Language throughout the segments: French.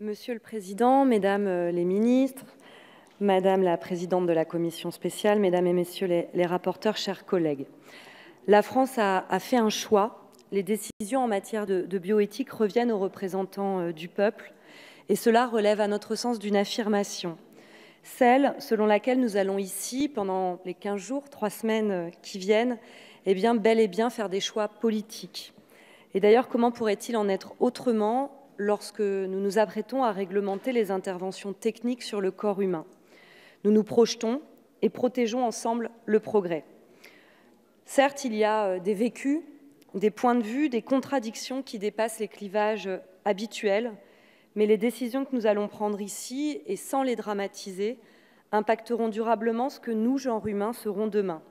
Monsieur le Président, Mesdames les ministres, Madame la Présidente de la Commission spéciale, Mesdames et Messieurs les rapporteurs, chers collègues, la France a fait un choix. Les décisions en matière de bioéthique reviennent aux représentants du peuple et cela relève à notre sens d'une affirmation, celle selon laquelle nous allons ici, pendant les 15 jours, 3 semaines qui viennent, bel et bien faire des choix politiques. Et d'ailleurs, comment pourrait-il en être autrement lorsque nous nous apprêtons à réglementer les interventions techniques sur le corps humain? Nous nous projetons et protégeons ensemble le progrès. Certes, il y a des vécus, des points de vue, des contradictions qui dépassent les clivages habituels, mais les décisions que nous allons prendre ici, et sans les dramatiser, impacteront durablement ce que nous, genre humain, serons demain.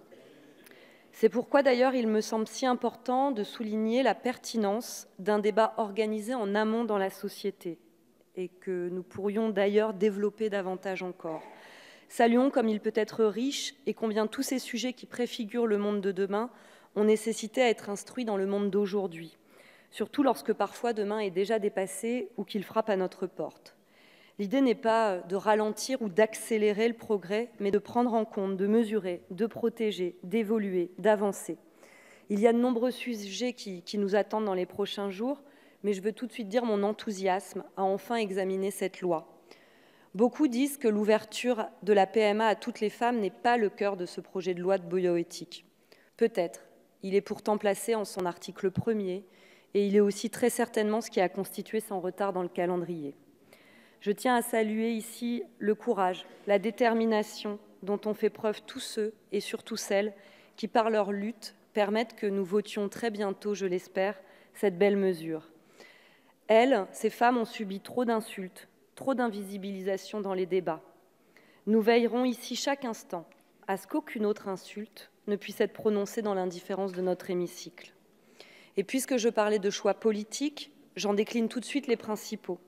C'est pourquoi d'ailleurs il me semble si important de souligner la pertinence d'un débat organisé en amont dans la société et que nous pourrions d'ailleurs développer davantage encore. Saluons comme il peut être riche et combien tous ces sujets qui préfigurent le monde de demain ont nécessité à être instruits dans le monde d'aujourd'hui, surtout lorsque parfois demain est déjà dépassé ou qu'il frappe à notre porte. L'idée n'est pas de ralentir ou d'accélérer le progrès, mais de prendre en compte, de mesurer, de protéger, d'évoluer, d'avancer. Il y a de nombreux sujets qui nous attendent dans les prochains jours, mais je veux tout de suite dire mon enthousiasme à enfin examiner cette loi. Beaucoup disent que l'ouverture de la PMA à toutes les femmes n'est pas le cœur de ce projet de loi de bioéthique. Peut-être. Il est pourtant placé en son article 1er et il est aussi très certainement ce qui a constitué son retard dans le calendrier. Je tiens à saluer ici le courage, la détermination dont ont fait preuve tous ceux et surtout celles qui, par leur lutte, permettent que nous votions très bientôt, je l'espère, cette belle mesure. Elles, ces femmes, ont subi trop d'insultes, trop d'invisibilisation dans les débats. Nous veillerons ici chaque instant à ce qu'aucune autre insulte ne puisse être prononcée dans l'indifférence de notre hémicycle. Et puisque je parlais de choix politiques, j'en décline tout de suite les principaux.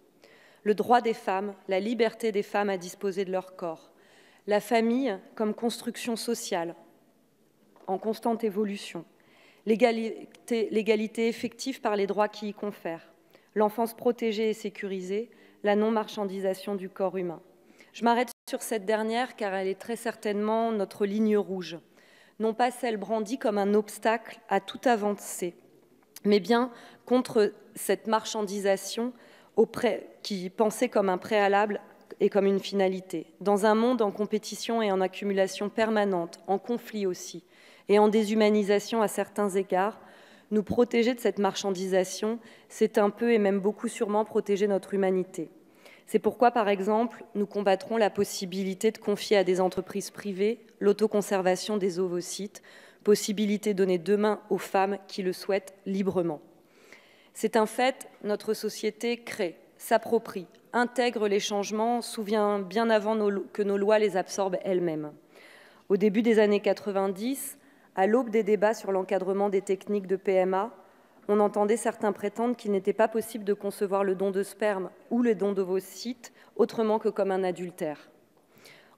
Le droit des femmes, la liberté des femmes à disposer de leur corps, la famille comme construction sociale en constante évolution, l'égalité effective par les droits qui y confèrent, l'enfance protégée et sécurisée, la non-marchandisation du corps humain. Je m'arrête sur cette dernière car elle est très certainement notre ligne rouge, non pas celle brandie comme un obstacle à toute avancée, mais bien contre cette marchandisation qui pensait comme un préalable et comme une finalité. Dans un monde en compétition et en accumulation permanente, en conflit aussi, et en déshumanisation à certains égards, nous protéger de cette marchandisation, c'est un peu et même beaucoup sûrement protéger notre humanité. C'est pourquoi, par exemple, nous combattrons la possibilité de confier à des entreprises privées l'autoconservation des ovocytes, possibilité donnée demain aux femmes qui le souhaitent librement. C'est un fait, notre société crée, s'approprie, intègre les changements, souvient bien avant que nos lois les absorbent elles-mêmes. Au début des années 90, à l'aube des débats sur l'encadrement des techniques de PMA, on entendait certains prétendre qu'il n'était pas possible de concevoir le don de sperme ou le don d'ovocytes autrement que comme un adultère.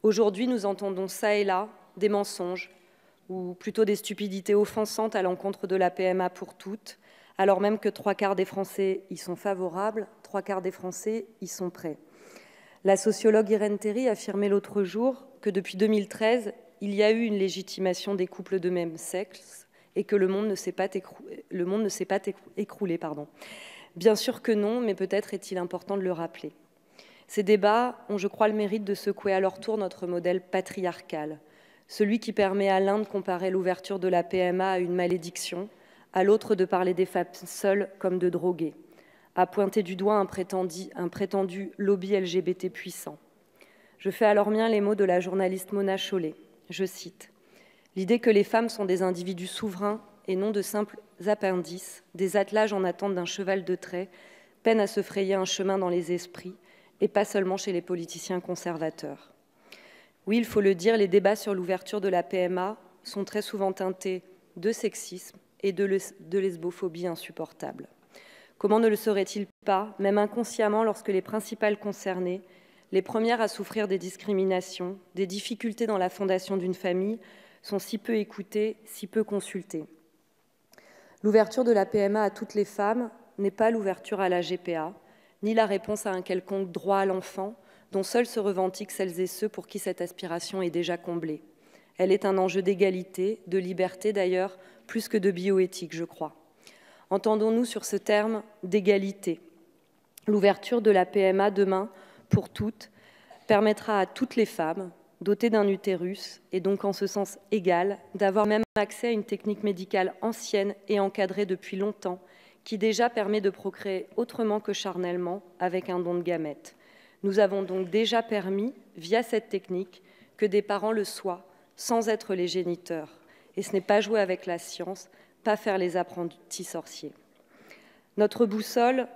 Aujourd'hui, nous entendons ça et là des mensonges, ou plutôt des stupidités offensantes à l'encontre de la PMA pour toutes, alors même que 3/4 des Français y sont favorables, 3/4 des Français y sont prêts. La sociologue Irène Théry affirmait l'autre jour que depuis 2013, il y a eu une légitimation des couples de même sexe et que le monde ne s'est pas écroulé. Bien sûr que non, mais peut-être est-il important de le rappeler. Ces débats ont, je crois, le mérite de secouer à leur tour notre modèle patriarcal, celui qui permet à l'un de comparer l'ouverture de la PMA à une malédiction, à l'autre de parler des femmes seules comme de droguées, à pointer du doigt un prétendu lobby LGBT puissant. Je fais alors mien les mots de la journaliste Mona Chollet. Je cite « L'idée que les femmes sont des individus souverains et non de simples appendices, des attelages en attente d'un cheval de trait, peine à se frayer un chemin dans les esprits, et pas seulement chez les politiciens conservateurs. » Oui, il faut le dire, les débats sur l'ouverture de la PMA sont très souvent teintés de sexisme et de lesbophobie insupportable. Comment ne le serait-il pas, même inconsciemment, lorsque les principales concernées, les premières à souffrir des discriminations, des difficultés dans la fondation d'une famille, sont si peu écoutées, si peu consultées. L'ouverture de la PMA à toutes les femmes n'est pas l'ouverture à la GPA, ni la réponse à un quelconque droit à l'enfant, dont seuls se revendiquent celles et ceux pour qui cette aspiration est déjà comblée. Elle est un enjeu d'égalité, de liberté d'ailleurs, plus que de bioéthique, je crois. Entendons-nous sur ce terme d'égalité. L'ouverture de la PMA demain, pour toutes, permettra à toutes les femmes, dotées d'un utérus, et donc en ce sens égal, d'avoir même accès à une technique médicale ancienne et encadrée depuis longtemps, qui déjà permet de procréer autrement que charnellement avec un don de gamètes. Nous avons donc déjà permis, via cette technique, que des parents le soient, sans être les géniteurs. Et ce n'est pas jouer avec la science, pas faire les apprentis sorciers. Notre boussole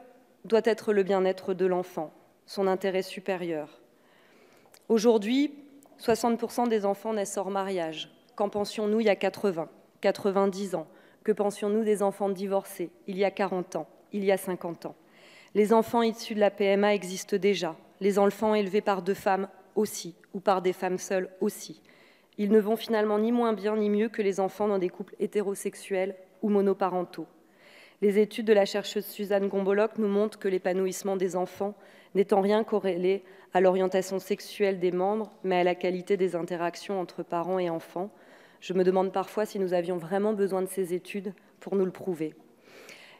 doit être le bien-être de l'enfant, son intérêt supérieur. Aujourd'hui, 60% des enfants naissent hors mariage. Qu'en pensions-nous il y a 80, 90 ans? Que pensions-nous des enfants divorcés il y a 40 ans, il y a 50 ans? Les enfants issus de la PMA existent déjà. Les enfants élevés par deux femmes aussi, ou par des femmes seules aussi. Ils ne vont finalement ni moins bien ni mieux que les enfants dans des couples hétérosexuels ou monoparentaux. Les études de la chercheuse Suzanne Gomboloc nous montrent que l'épanouissement des enfants n'est en rien corrélé à l'orientation sexuelle des membres, mais à la qualité des interactions entre parents et enfants. Je me demande parfois si nous avions vraiment besoin de ces études pour nous le prouver.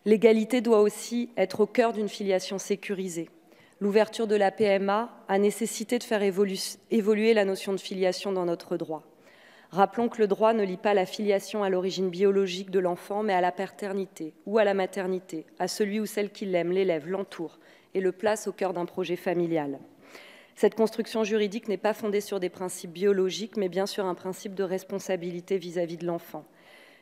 L'égalité doit aussi être au cœur d'une filiation sécurisée. L'ouverture de la PMA a nécessité de faire évoluer la notion de filiation dans notre droit. Rappelons que le droit ne lie pas la filiation à l'origine biologique de l'enfant, mais à la paternité ou à la maternité, à celui ou celle qui l'aime, l'élève, l'entoure et le place au cœur d'un projet familial. Cette construction juridique n'est pas fondée sur des principes biologiques, mais bien sur un principe de responsabilité vis-à-vis de l'enfant.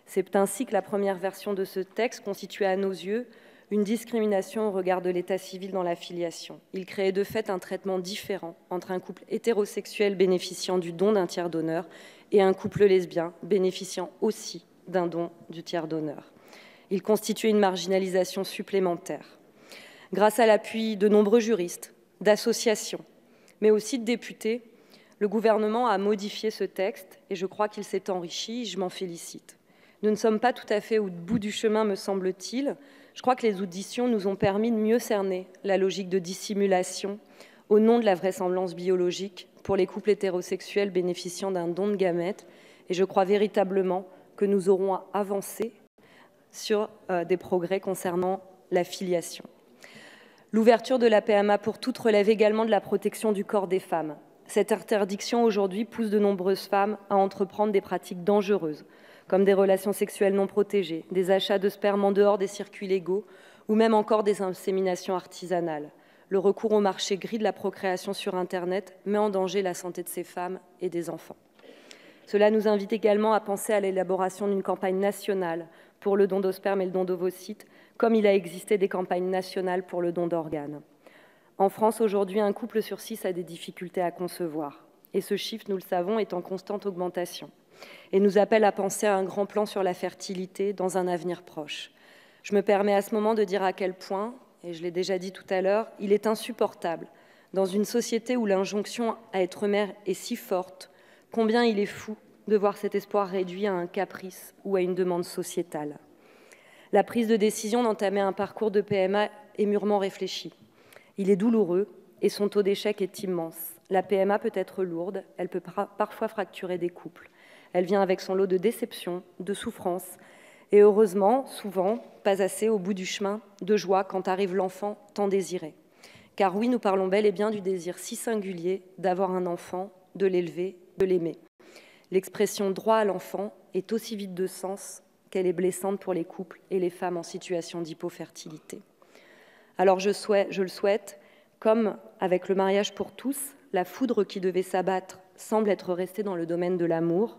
C'est ainsi que la première version de ce texte constituait à nos yeux une discrimination au regard de l'état civil dans la filiation. Il créait de fait un traitement différent entre un couple hétérosexuel bénéficiant du don d'un tiers donneur et un couple lesbien bénéficiant aussi d'un don du tiers donneur. Il constituait une marginalisation supplémentaire. Grâce à l'appui de nombreux juristes, d'associations, mais aussi de députés, le gouvernement a modifié ce texte et je crois qu'il s'est enrichi, je m'en félicite. Nous ne sommes pas tout à fait au bout du chemin, me semble-t-il. Je crois que les auditions nous ont permis de mieux cerner la logique de dissimulation au nom de la vraisemblance biologique pour les couples hétérosexuels bénéficiant d'un don de gamètes. Et je crois véritablement que nous aurons avancé sur des progrès concernant la filiation. L'ouverture de la PMA pour toutes relève également de la protection du corps des femmes. Cette interdiction aujourd'hui pousse de nombreuses femmes à entreprendre des pratiques dangereuses, comme des relations sexuelles non protégées, des achats de sperme en dehors des circuits légaux ou même encore des inséminations artisanales. Le recours au marché gris de la procréation sur Internet met en danger la santé de ces femmes et des enfants. Cela nous invite également à penser à l'élaboration d'une campagne nationale pour le don de sperme et le don d'ovocytes, comme il a existé des campagnes nationales pour le don d'organes. En France, aujourd'hui, un couple sur 6 a des difficultés à concevoir. Et ce chiffre, nous le savons, est en constante augmentation et nous appelle à penser à un grand plan sur la fertilité dans un avenir proche. Je me permets à ce moment de dire à quel point, et je l'ai déjà dit tout à l'heure, il est insupportable, dans une société où l'injonction à être mère est si forte, combien il est fou de voir cet espoir réduit à un caprice ou à une demande sociétale. La prise de décision d'entamer un parcours de PMA est mûrement réfléchie. Il est douloureux et son taux d'échec est immense. La PMA peut être lourde, elle peut parfois fracturer des couples. Elle vient avec son lot de déceptions, de souffrances, et heureusement, souvent, pas assez au bout du chemin, de joie quand arrive l'enfant tant désiré. Car oui, nous parlons bel et bien du désir si singulier d'avoir un enfant, de l'élever, de l'aimer. L'expression « droit à l'enfant » est aussi vide de sens qu'elle est blessante pour les couples et les femmes en situation d'hypofertilité. Alors je le souhaite, comme avec le mariage pour tous, la foudre qui devait s'abattre semble être restée dans le domaine de l'amour.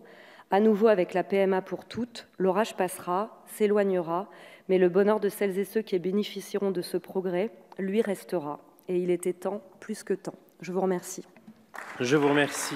À nouveau, avec la PMA pour toutes, l'orage passera, s'éloignera, mais le bonheur de celles et ceux qui bénéficieront de ce progrès, lui, restera. Et il était temps, plus que temps. Je vous remercie. Je vous remercie.